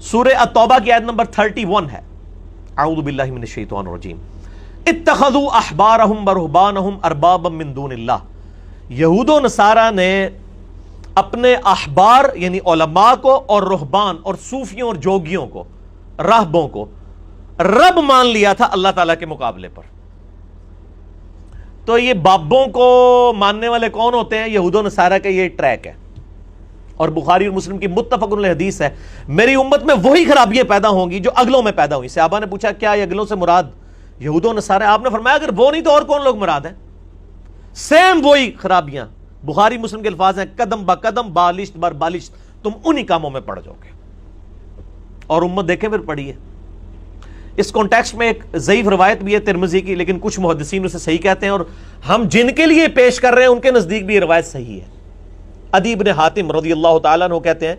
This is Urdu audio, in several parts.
سورہ التوبہ کی آیت نمبر 31 ہے، اعوذ باللہ من الشیطان الرجیم، اتخذوا احبارہم ورہبانہم اربابا من دون اللہ، یہود و نصارہ نے اپنے احبار یعنی علماء کو اور رہبان اور صوفیوں اور جوگیوں کو، راہبوں کو رب مان لیا تھا اللہ تعالیٰ کے مقابلے پر۔ تو یہ بابوں کو ماننے والے کون ہوتے ہیں؟ یہود و نصارہ کا یہ ٹریک ہے، اور بخاری اور مسلم کی متفق علیہ حدیث ہے، میری امت میں وہی خرابیاں پیدا ہوں گی جو اگلوں میں پیدا ہوئی۔ صحابہ نے پوچھا کیا یہ اگلوں سے مراد یہود و نصارہ؟ آپ نے فرمایا اگر وہ نہیں تو اور کون لوگ مراد ہیں؟ سیم وہی خرابیاں، بخاری مسلم کے الفاظ ہیں قدم با قدم بالشت بر بالشت، تم انہی کاموں میں پڑ جاؤ گے۔ اور امت دیکھیں پھر پڑھی ہے۔ اس کانٹیکسٹ میں ایک ضعیف روایت بھی ہے ترمذی کی، لیکن کچھ محدثین اسے صحیح کہتے ہیں، اور ہم جن کے لیے پیش کر رہے ہیں ان کے نزدیک بھی یہ روایت صحیح ہے۔ عدی بن حاتم رضی اللہ تعالیٰ عنہ کہتے ہیں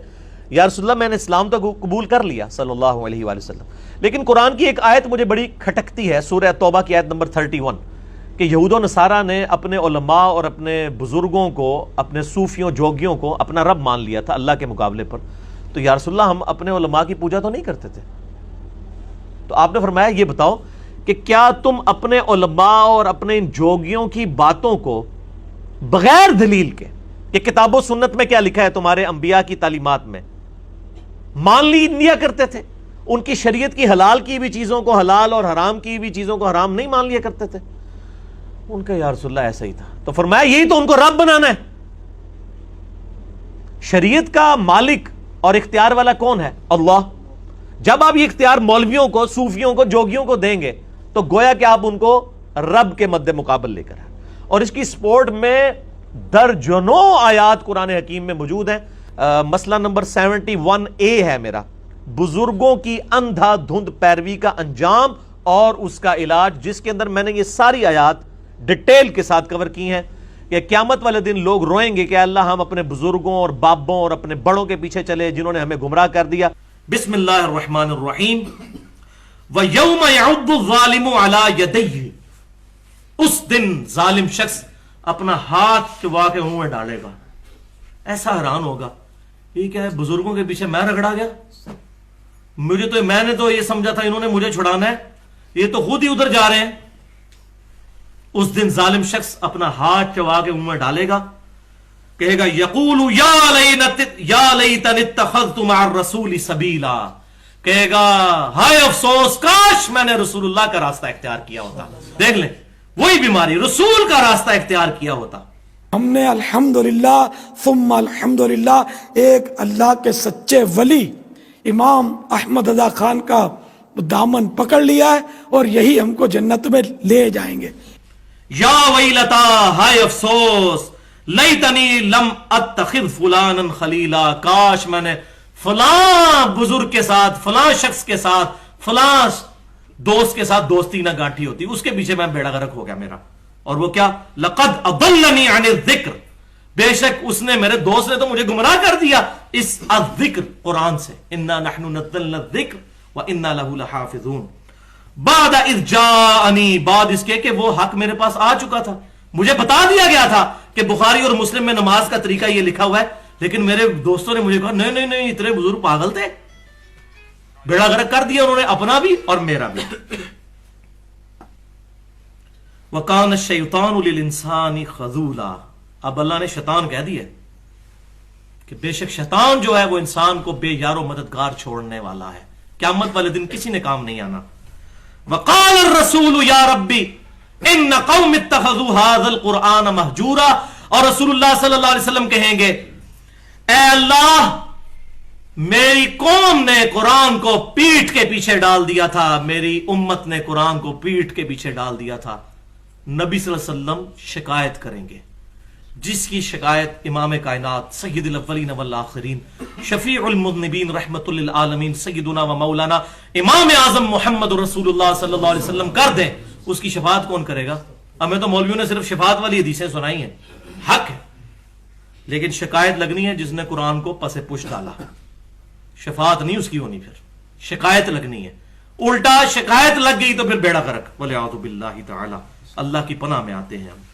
یا رسول اللہ میں نے اسلام تو قبول کر لیا صلی اللہ علیہ وآلہ وسلم، لیکن قرآن کی ایک آیت مجھے بڑی کھٹکتی ہے، سورہ توبہ کی آیت نمبر 31، کہ یہود و نصارہ نے اپنے علماء اور اپنے بزرگوں کو، اپنے صوفیوں جوگیوں کو اپنا رب مان لیا تھا اللہ کے مقابلے پر۔ تو یا رسول اللہ ہم اپنے علماء کی پوجا تو نہیں کرتے تھے؟ تو آپ نے فرمایا یہ بتاؤ کہ کیا تم اپنے علماء اور اپنے ان جوگیوں کی باتوں کو بغیر دلیل کے کہ کتاب و سنت میں کیا لکھا ہے تمہارے انبیاء کی تعلیمات میں مان لیا کرتے تھے؟ ان کی شریعت کی حلال کی بھی چیزوں کو حلال اور حرام کی بھی چیزوں کو حرام نہیں مان لیا کرتے تھے؟ ان کا یا رسول اللہ ایسا ہی تھا۔ تو فرمایا یہی تو ان کو رب بنانا ہے۔ شریعت کا مالک اور اختیار والا کون ہے؟ اللہ۔ جب آپ یہ اختیار مولویوں کو، صوفیوں کو، جوگیوں کو دیں گے تو گویا کہ آپ ان کو رب کے مد مقابل لے کر ہیں، اور اس کی سپورٹ میں درجنوں آیات قرآن حکیم میں موجود ہیں۔ مسئلہ نمبر 71A ہے میرا، بزرگوں کی اندھا دھند پیروی کا انجام اور اس کا علاج، جس کے اندر میں نے یہ ساری آیات ڈیٹیل کے ساتھ کور کی ہیں کہ قیامت والے دن لوگ روئیں گے کہ اللہ ہم اپنے بزرگوں اور بابوں اور اپنے بڑوں کے پیچھے چلے جنہوں نے ہمیں گمراہ کر دیا۔ بسم اللہ الرحمن الرحیم۔ وَيَوْمَ يَعُضُّ الظَّالِمُ عَلَى يَدَيْهِ، اس دن ظالم شخص اپنا ہاتھ چبا کے منہ میں ڈالے گا، ایسا حیران ہوگا یہ کیا ہے، بزرگوں کے پیچھے میں رگڑا گیا، میں نے تو یہ سمجھا تھا انہوں نے مجھے چھڑانا ہے، یہ تو خود ہی ادھر جا رہے ہیں۔ اس دن ظالم شخص اپنا ہاتھ چبا کے منہ میں ڈالے گا، کہے گا یقول یا لیتنی اتخذت مع الرسول سبیلا، کہے گا ہائے افسوس کاش میں نے رسول اللہ کا راستہ اختیار کیا ہوتا۔ دیکھ لیں وہی بیماری، رسول کا راستہ اختیار کیا ہوتا۔ ہم نے الحمدللہ ثم الحمدللہ ایک اللہ کے سچے ولی امام احمد رضا خان کا دامن پکڑ لیا ہے، اور یہی ہم کو جنت میں لے جائیں گے۔ یا ویلتا، ہائے افسوس، لیتنی لم اتخذ فلانا خلیلا، کاش میں نے فلاں بزرگ کے ساتھ، فلاں شخص کے ساتھ، فلاں دوست کے ساتھ دوستی نہ گانٹھی ہوتی، اس کے پیچھے میں بیڑا غرق ہو گیا میرا۔ اور وہ کیا؟ لقد اضلنی عن الذکر، بے شک اس نے، میرے دوست نے تو مجھے گمراہ کر دیا اس الذکر قرآن سے، انا نحن نزلنا الذکر وانا له لحافظون، بعد اذ جاءنی، بعد اس کے کہ وہ حق میرے پاس آ چکا تھا، مجھے بتا دیا گیا تھا کہ بخاری اور مسلم میں نماز کا طریقہ یہ لکھا ہوا ہے، لیکن میرے دوستوں نے مجھے کہا نہیں نہیں نہیں، اتنے بزرگ پاگل تھے، بیڑا غرق کر دیا انہوں نے اپنا بھی اور میرا بھی۔ وَقَانَ الشَّيْطَانُ لِلْإِنسَانِ خَذُولًا، اب اللہ نے شیطان کہہ دیا کہ بے شک شیطان جو ہے وہ انسان کو بے یار و مددگار چھوڑنے والا ہے، قیامت والے دن کسی نے کام نہیں آنا۔ وَقَالَ الرَّسُولُ يَا رَبِّ ان قوم اتخذوا هذا القرآن مہجورا، اور رسول اللہ صلی اللہ علیہ وسلم کہیں گے اے اللہ میری قوم نے قرآن کو پیٹھ کے پیچھے ڈال دیا تھا، میری امت نے قرآن کو پیٹھ کے پیچھے ڈال دیا تھا۔ نبی صلی اللہ علیہ وسلم شکایت کریں گے، جس کی شکایت امام کائنات سید الاولین والآخرین شفیع المذنبین رحمت للعالمین سیدنا و مولانا امام اعظم محمد رسول اللہ صلی اللہ علیہ وسلم کر دیں، اس کی شفاعت کون کرے گا؟ ہمیں تو مولویوں نے صرف شفاعت والی حدیثیں سنائی ہیں، حق ہے، لیکن شکایت لگنی ہے جس نے قرآن کو پس پش ڈالا، شفاعت نہیں اس کی ہونی، پھر شکایت لگنی ہے، الٹا شکایت لگ گئی تو پھر بیڑا غرق، والعیاذ باللہ تعالی، اللہ کی پناہ میں آتے ہیں ہم۔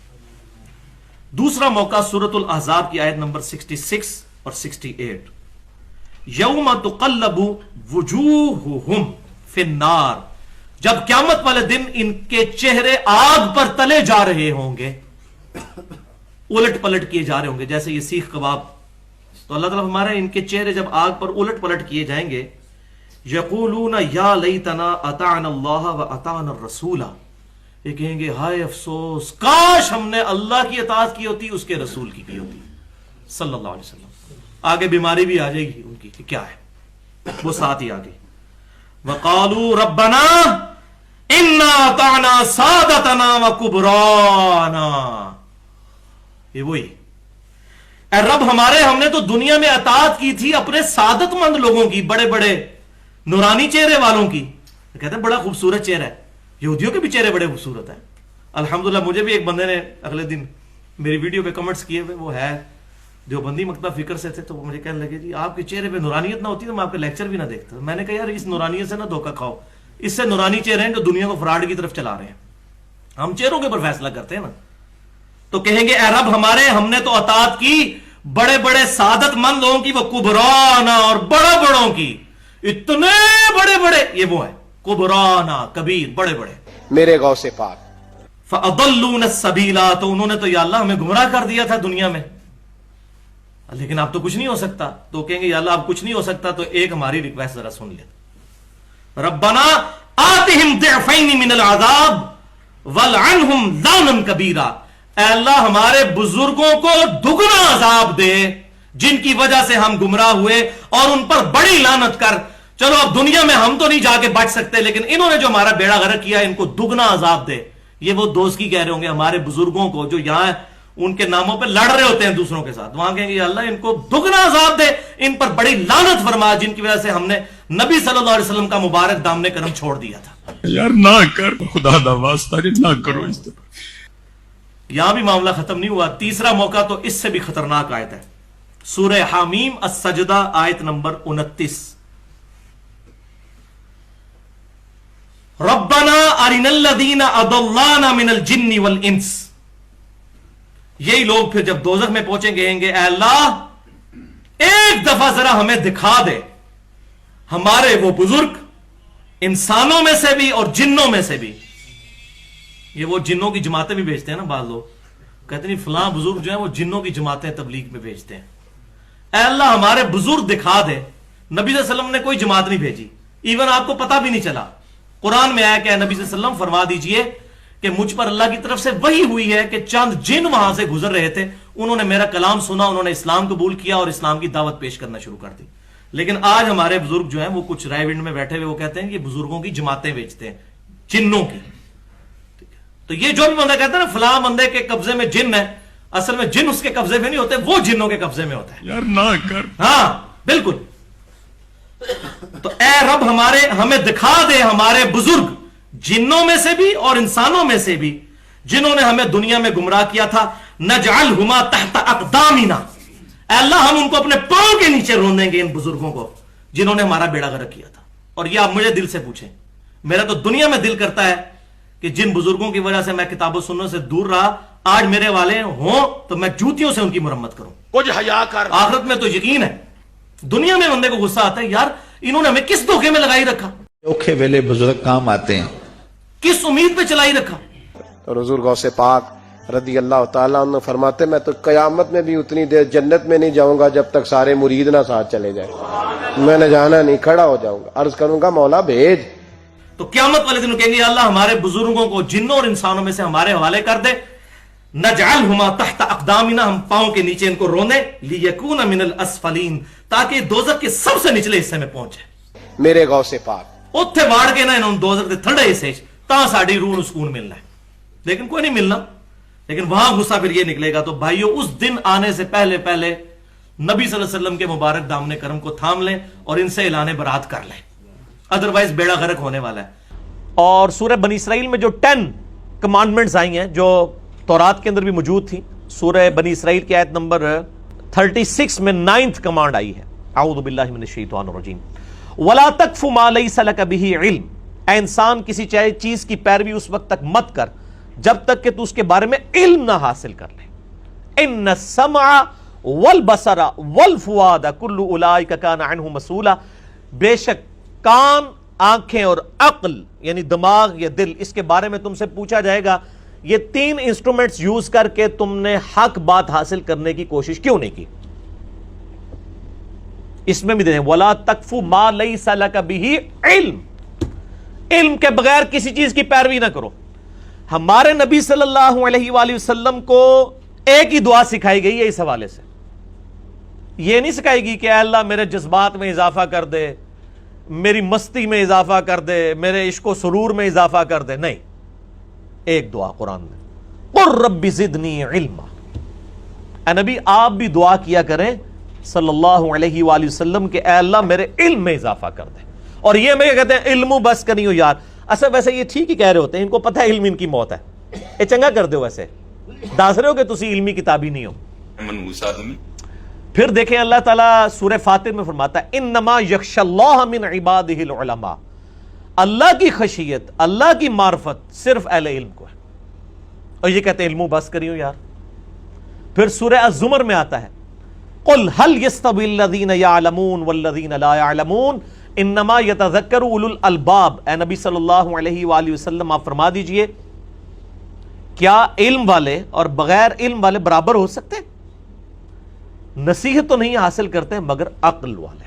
دوسرا موقع سورۃ الاحزاب کی آیت نمبر 66 اور 68، یوم تقلب وجوہہم فی النار، جب قیامت والے دن ان کے چہرے آگ پر تلے جا رہے ہوں گے، الٹ پلٹ کیے جا رہے ہوں گے، جیسے یہ سیخ کباب. تو اللہ تعالیٰ ہمارے ان کے چہرے جب آگ پر الٹ پلٹ کیے جائیں گے، یقولون یا لیتنا اطعنا اللہ و اطعنا الرسول، یہ کہیں گے ہائے افسوس، کاش ہم نے اللہ کی اطاعت کی ہوتی، اس کے رسول کی ہوتی صلی اللہ علیہ وسلم. آگے بیماری بھی آ جائے گی ان کی کہ کیا ہے، وہ ساتھ ہی آگے وقالوا ربنا انا اطعنا سادتنا وکبرانا، یہ وہی اے رب ہمارے، ہم نے تو دنیا میں اطاعت کی تھی اپنے سعادت مند لوگوں کی، بڑے بڑے نورانی چہرے والوں کی. کہتے ہیں بڑا خوبصورت چہرہ ہے، یہودیوں کے بھی چہرے بڑے خوبصورت ہیں. الحمدللہ مجھے بھی ایک بندے نے اگلے دن میری ویڈیو پہ کمنٹس کیے ہوئے، وہ ہے دیوبندی مکتبہ فکر سے تھے، تو وہ مجھے کہنے لگے جی آپ کے چہرے پہ نورانیت نہ ہوتی تو میں آپ کے لیکچر بھی نہ دیکھتا. میں نے کہا یار اس نورانیت سے نہ دھوکہ کھاؤ، اس سے نورانی چہرے ہیں جو دنیا کو فراڈ کی طرف چلا رہے ہیں، ہم چہروں کے اوپر فیصلہ کرتے ہیں نا. تو کہیں گے اے رب ہمارے، ہم نے تو اطاعت کی بڑے بڑے سعادت مند لوگوں کی، وہ کبرانا، اور بڑا بڑوں کی، اتنے بڑے بڑے، یہ وہ ہے کبرانا، کبیر، بڑے بڑے. میرے غوث پاک فَأَضَلُّونَ السَّبِيلَ، تو انہوں نے تو یا اللہ ہمیں گمراہ کر دیا تھا دنیا میں، لیکن اب تو کچھ نہیں ہو سکتا. تو کہیں گے یا اللہ اب کچھ نہیں ہو سکتا، تو ایک ہماری ریکویسٹ ذرا سن لے، ربنا آتہم ضعفین من العذاب والعنہم لانا کبیرا، اے اللہ ہمارے بزرگوں کو دگنا عذاب دے جن کی وجہ سے ہم گمراہ ہوئے، اور ان پر بڑی لعنت کر. چلو اب دنیا میں ہم تو نہیں جا کے بچ سکتے، لیکن انہوں نے جو ہمارا بیڑا غرق کیا ان کو دگنا عذاب دے. یہ وہ دوست کی کہہ رہے ہوں گے ہمارے بزرگوں کو جو یہاں ان کے ناموں پہ لڑ رہے ہوتے ہیں دوسروں کے ساتھ، وہاں کہیں گے یا اللہ ان کو دگنا عذاب دے، ان پر بڑی لعنت فرما جن کی وجہ سے ہم نے نبی صلی اللہ علیہ وسلم کا مبارک دامن کرم چھوڑ دیا تھا. یار نہ کر، خدا دا واسطہ نہ کرو اس طرح. یہاں بھی معاملہ ختم نہیں ہوا، تیسرا موقع تو اس سے بھی خطرناک آیت ہے، سورہ حامیم السجدہ آیت نمبر 29. ربنا ارنا الذین اضلانا من الجن والانس، یہی لوگ پھر جب دوزخ میں پہنچیں گے کہیں گے اے اللہ ایک دفعہ ذرا ہمیں دکھا دے ہمارے وہ بزرگ انسانوں میں سے بھی اور جنوں میں سے بھی. یہ وہ جنوں کی جماعتیں بھی بھیجتے ہیں نا بعض لوگ، کہتے نہیں فلاں بزرگ جو ہیں وہ جنوں کی جماعتیں تبلیغ میں بھیجتے ہیں. اے اللہ ہمارے بزرگ دکھا دے. نبی صلی اللہ علیہ وسلم نے کوئی جماعت نہیں بھیجی، ایون آپ کو پتہ بھی نہیں چلا. قرآن میں آیا کہ نبی صلی اللہ علیہ وسلم فرما دیجئے کہ مجھ پر اللہ کی طرف سے وحی ہوئی ہے کہ چند جن وہاں سے گزر رہے تھے، انہوں نے میرا کلام سنا، انہوں نے اسلام قبول کیا اور اسلام کی دعوت پیش کرنا شروع کر دی. لیکن آج ہمارے بزرگ جو ہیں وہ کچھ رائے ونڈ میں بیٹھے ہوئے وہ کہتے ہیں کہ بزرگوں کی جماعتیں بیچتے ہیں، جنوں کی. تو یہ جو بھی بندہ کہتا ہے نا فلاں بندے کے قبضے میں جن ہے، اصل میں جن اس کے قبضے میں نہیں ہوتے، وہ جنوں کے قبضے میں ہوتا ہے. یار نہ کر. ہاں بالکل. تو اے رب ہمارے، ہمیں دکھا دے ہمارے بزرگ جنوں میں سے بھی اور انسانوں میں سے بھی جنہوں نے ہمیں دنیا میں گمراہ کیا تھا. نجعلہما تحت اقدامنا، اے اللہ ہم ان کو اپنے پاؤں کے نیچے رون دیں گے، ان بزرگوں کو جنہوں نے ہمارا بیڑا غرق کیا تھا. اور یہ آپ مجھے دل سے پوچھیں، میرا تو دنیا میں دل کرتا ہے کہ جن بزرگوں کی وجہ سے میں کتاب و سنت سے دور رہا، آج میرے والے ہوں تو میں جوتیوں سے ان کی مرمت کروں. کچھ حیا کر. آخرت میں تو یقین ہے. دنیا میں بندے کو غصہ آتا ہے یار انہوں نے ہمیں کس دھوکے میں لگائی رکھا، اوکھے ویلے بزرگ کام آتے ہیں، کس امید پہ چلائی رکھا. اور حضور غوث پاک رضی اللہ تعالیٰ عنہ فرماتے میں تو قیامت میں بھی اتنی دیر جنت میں نہیں جاؤں گا جب تک سارے مرید نہ ساتھ چلے جائیں. میں نے جانا نہیں، کھڑا ہو جاؤں گا، عرض کروں گا مولا بھیج. تو قیامت والے دن کہیں گے اللہ ہمارے بزرگوں کو جنوں اور انسانوں میں سے ہمارے حوالے کر دے. نجعلہما تحت اقدامنا، ہم پاؤں کے نیچے ان کو رونے، لیکون من الاسفلین، تاکہ دوزخ کے سب سے نچلے حصے میں پہنچے. میرے غوث پاک اتھے واڑ کے نا انہوں دوزخ دے تھنڈے حصے تا ساڑی روح سکون ملنا ہے، لیکن کوئی نہیں ملنا. لیکن وہاں غصہ پھر یہ نکلے گا. تو بھائیو اس دن آنے سے پہلے پہلے نبی صلی اللہ علیہ وسلم کے مبارک دامن کرم کو تھام لیں اور ان سے اعلان برات کر لیں، ادروائز بیڑا غرق ہونے والا ہے. اور سورہ بنی اسرائیل میں جو 10 کمانڈمنٹس آئی ہیں جو تورات کے اندر بھی موجود تھی، سورہ بنی اسرائیل کی آیت نمبر 36 میں 9th کمانڈ آئی ہے، اعوذ باللہ من الشیطان الرجیم وَلَا تَقْفُ مَا لَيْسَ لَكَ بِهِ عِلْمٍ، اے انسان کسی چیز کی پیروی اس وقت تک مت کر جب تک کہ تو اس کے بارے میں علم نہ حاصل کر لے. اِنَّ السَّمْعَ والبصر والفؤاد کل اولئک کان عنہ مسئولا، بے شک کان، آنکھیں اور عقل یعنی دماغ یا دل، اس کے بارے میں تم سے پوچھا جائے گا۔ یہ تین انسٹرومنٹس یوز کر کے تم نے حق بات حاصل کرنے کی کوشش کیوں نہیں کی؟ اس میں بھی دیکھیں وَلَا تَقْفُ مَا لَيْسَ لَكَ بِهِ علم، علم کے بغیر کسی چیز کی پیروی نہ کرو۔ ہمارے نبی صلی اللہ علیہ وآلہ وسلم کو ایک ہی دعا سکھائی گئی ہے اس حوالے سے، یہ نہیں سکھائی گئی کہ اے اللہ میرے جذبات میں اضافہ کر دے، میری مستی میں اضافہ کر دے، میرے عشق و سرور میں اضافہ کر دے، نہیں، ایک دعا قرآن میں، قُل رَبِّ زِدْنِي عِلْمًا۔ اے نبی آپ بھی دعا کیا کریں صلی اللہ علیہ وآلہ وسلم کہ اے اللہ میرے علم میں اضافہ کر دے۔ اور یہ میں کہتے ہیں علم بس کا نہیں ہو یار، اصل ویسے یہ ٹھیک ہی کہہ رہے ہوتے ہیں، ان کو پتہ ہے علم ان کی موت ہے، یہ چنگا کر دے ہو، ویسے دس رہے ہو کہ تسی علمی کتابی نہیں ہو۔ پھر دیکھیں اللہ تعالیٰ سورہ فاتر میں فرماتا ہے انما یخشی اللہ من عبادہ العلماء، اللہ کی خشیت، اللہ کی معرفت صرف اہل علم کو ہے۔ اور یہ کہتے ہیں علم بس کری ہو یار۔ پھر سورہ الزمر میں آتا ہے قل هل يستوي الذين يعلمون والذين لا يعلمون انما يتذكر اولو الالباب۔ اے نبی صلی اللہ علیہ وآلہ وسلم آپ فرما دیجئے کیا علم والے اور بغیر علم والے برابر ہو سکتے ہیں؟ نصیحت تو نہیں حاصل کرتے مگر عقل والے۔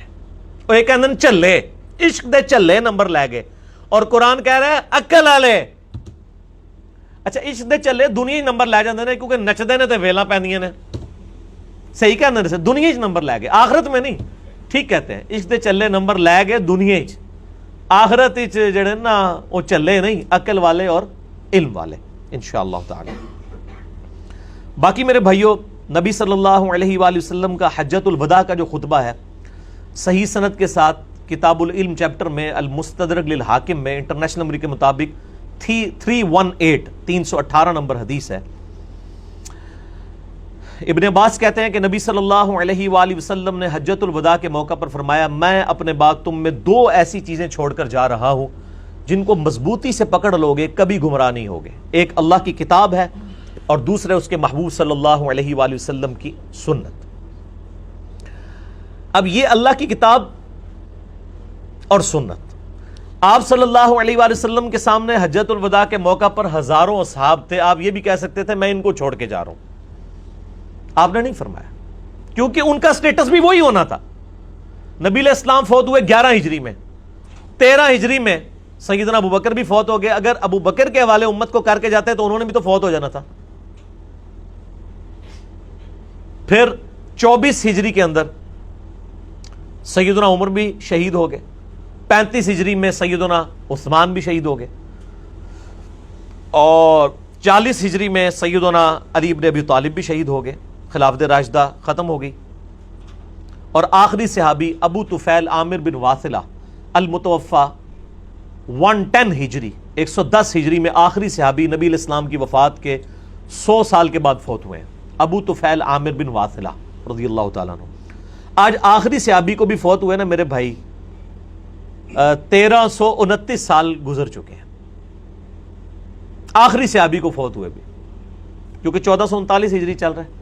اور ایک اندن چلے عشق دے چلے نمبر لے گئے، اور قرآن کہہ رہا ہے عقل والے۔ اچھا عشق دے چلے دنیا ہی نمبر لے جاندے نے کیونکہ نچدے نے تے ویلاں پیندیاں نے، صحیح کہنا سے دنیا ہی نمبر لے گئے، آخرت میں نہیں، ٹھیک کہتے ہیں عشق دے چلے نمبر لے گئے دنیا ہی، آخرت جڑے نا وہ چلے نہیں، عقل والے اور علم والے انشاءاللہ تعالی۔ باقی میرے بھائیوں، نبی صلی اللہ علیہ وآلہ وسلم کا حجۃ الوداع کا جو خطبہ ہے صحیح سند کے ساتھ کتاب العلم چیپٹر میں المستدرک للحاکم میں انٹرنیشنل نمبر کے مطابق 318 نمبر حدیث ہے۔ ابن عباس کہتے ہیں کہ نبی صلی اللہ علیہ وآلہ وسلم نے حجۃ الوداع کے موقع پر فرمایا میں اپنے بعد تم میں دو ایسی چیزیں چھوڑ کر جا رہا ہوں جن کو مضبوطی سے پکڑ لوگے کبھی گمراہ نہیں ہوگے، ایک اللہ کی کتاب ہے اور دوسرے اس کے محبوب صلی اللہ علیہ وآلہ وسلم کی سنت۔ اب یہ اللہ کی کتاب اور سنت، آپ صلی اللہ علیہ وآلہ وسلم کے سامنے حجۃ الوداع کے موقع پر ہزاروں اصحاب تھے، آپ یہ بھی کہہ سکتے تھے میں ان کو چھوڑ کے جا رہا ہوں، آپ نے نہیں فرمایا کیونکہ ان کا سٹیٹس بھی وہی ہونا تھا۔ نبی علیہ السلام فوت ہوئے 11 ہجری میں، 13 ہجری میں سیدنا ابو بکر بھی فوت ہو گئے، اگر ابو بکر کے حوالے امت کو کر کے جاتے تو انہوں نے بھی تو فوت ہو جانا تھا۔ پھر 24 ہجری کے اندر سیدنا عمر بھی شہید ہو گئے، 35 ہجری میں سیدنا عثمان بھی شہید ہو گئے، اور 40 ہجری میں سیدنا علی بن ابی طالب بھی شہید ہو گئے، خلافت راشدہ ختم ہو گئی، اور آخری صحابی ابو طفیل عامر بن واثلہ المتوفى 110 ہجری 110 ہجری میں آخری صحابی نبی علیہ السلام کی وفات کے 100 سال کے بعد فوت ہوئے ہیں، ابو طفیل عامر بن واثلہ رضی اللہ تعالیٰ عنہ۔ آج آخری صحابی کو بھی فوت ہوئے نا میرے بھائی 1329 سال گزر چکے ہیں، آخری صحابی کو فوت ہوئے بھی، کیونکہ 1439 ہجری چل رہا ہے۔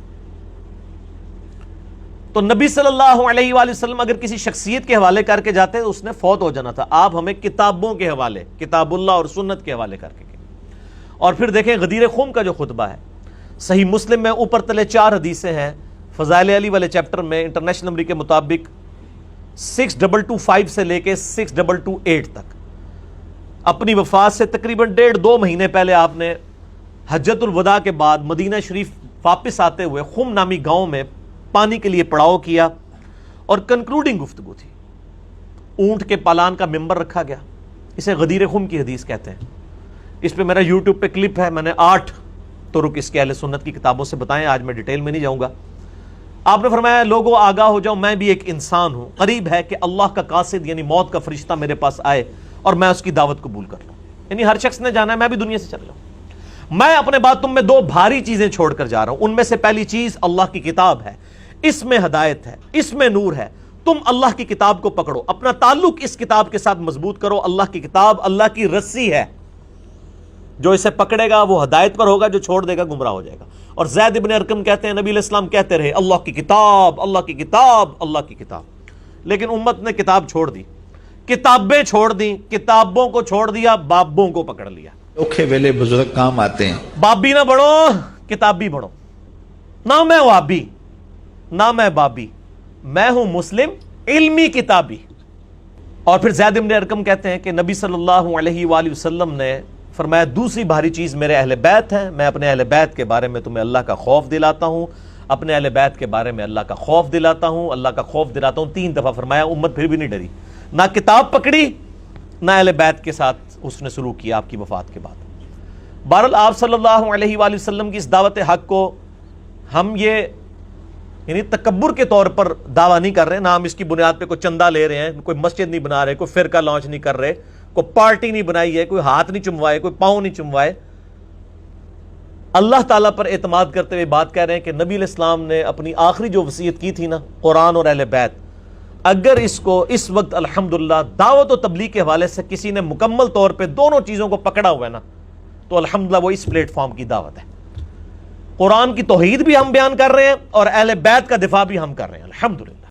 تو نبی صلی اللہ علیہ وآلہ وسلم اگر کسی شخصیت کے حوالے کر کے جاتے تو اس نے فوت ہو جانا تھا، آپ ہمیں کتابوں کے حوالے، کتاب اللہ اور سنت کے حوالے کر کے گئے۔ اور پھر دیکھیں غدیر خم کا جو خطبہ ہے صحیح مسلم میں اوپر تلے 4 حدیثیں ہیں، فضائل علی والے چیپٹر میں انٹرنیشنل نمبر کے مطابق 6225 سے لے کے 6228 تک، اپنی وفات سے تقریباً 1.5-2 مہینے پہلے آپ نے حجۃ الوداع کے بعد مدینہ شریف واپس آتے ہوئے خم نامی گاؤں میں پانی کے لیے پڑاؤ کیا، اور کنکلوڈنگ گفتگو تھی، اونٹ کے پالان کا ممبر رکھا گیا، اسے غدیر خم کی حدیث کہتے ہیں۔ اس پہ میرا یوٹیوب پہ کلپ ہے، میں نے 8 طرق اس کے اہل سنت کی کتابوں سے بتائیں، آج میں ڈیٹیل میں نہیں جاؤں گا۔ آپ نے فرمایا لوگوں آگاہ ہو جاؤ، میں بھی ایک انسان ہوں، قریب ہے کہ اللہ کا قاصد یعنی موت کا فرشتہ میرے پاس آئے اور میں اس کی دعوت قبول کر لوں، یعنی ہر شخص نے جانا ہے، میں بھی دنیا سے چل جاؤں۔ میں اپنے بعد تم میں 2 بھاری چیزیں چھوڑ کر جا رہا ہوں، ان میں سے پہلی چیز اللہ کی کتاب ہے، اس میں ہدایت ہے، اس میں نور ہے، تم اللہ کی کتاب کو پکڑو، اپنا تعلق اس کتاب کے ساتھ مضبوط کرو، اللہ کی کتاب اللہ کی رسی ہے، جو اسے پکڑے گا وہ ہدایت پر ہوگا، جو چھوڑ دے گا گمراہ ہو جائے گا۔ اور زید بن ارقم کہتے ہیں نبی علیہ السلام کہتے رہے اللہ کی کتاب، اللہ کی کتاب، اللہ کی کتاب، لیکن امت نے کتاب چھوڑ دی، کتابیں چھوڑ دیں، کتابوں کو چھوڑ دیا، بابوں کو پکڑ لیا۔ اوکھے ویلے بزرگ کام آتے ہیں۔ بابی نہ بڑھو، کتابی بڑھو۔ نہ میں وابی، نہ میں بابی، میں ہوں مسلم علمی کتابی۔ اور پھر زید بن ارقم کہتے ہیں کہ نبی صلی اللہ علیہ وآلہ وسلم نے فرمایا دوسری بھاری چیز میرے اہل بیت ہیں، میں اپنے اہل بیت کے بارے میں تمہیں اللہ کا خوف دلاتا ہوں، اپنے اہل بیت کے بارے میں اللہ کا خوف دلاتا ہوں، اللہ کا خوف دلاتا ہوں، 3 دفعہ فرمایا۔ امت پھر بھی نہیں ڈری، نہ کتاب پکڑی، نہ اہل بیت کے ساتھ اس نے سلوک کیا آپ کی وفات کے بعد۔ بہرحال آپ صلی اللہ علیہ وآلہ وسلم کی اس دعوت حق کو ہم یہ یعنی تکبر کے طور پر دعویٰ نہیں کر رہے، نہ ہم اس کی بنیاد پہ کوئی چندہ لے رہے ہیں، کوئی مسجد نہیں بنا رہے، کوئی فرقہ لانچ نہیں کر رہے، کوئی پارٹی نہیں بنائی ہے، کوئی ہاتھ نہیں چموائے، کوئی پاؤں نہیں چموائے۔ اللہ تعالیٰ پر اعتماد کرتے ہوئے بات کہہ رہے ہیں کہ نبی علیہ السلام نے اپنی آخری جو وصیت کی تھی نا، قرآن اور اہل بیت، اگر اس کو اس وقت الحمدللہ دعوت و تبلیغ کے حوالے سے کسی نے مکمل طور پہ دونوں چیزوں کو پکڑا ہوا ہے نا، تو الحمدللہ وہ اس پلیٹ فارم کی دعوت ہے۔ قرآن کی توحید بھی ہم بیان کر رہے ہیں اور اہل بیت کا دفاع بھی ہم کر رہے ہیں، الحمدللہ۔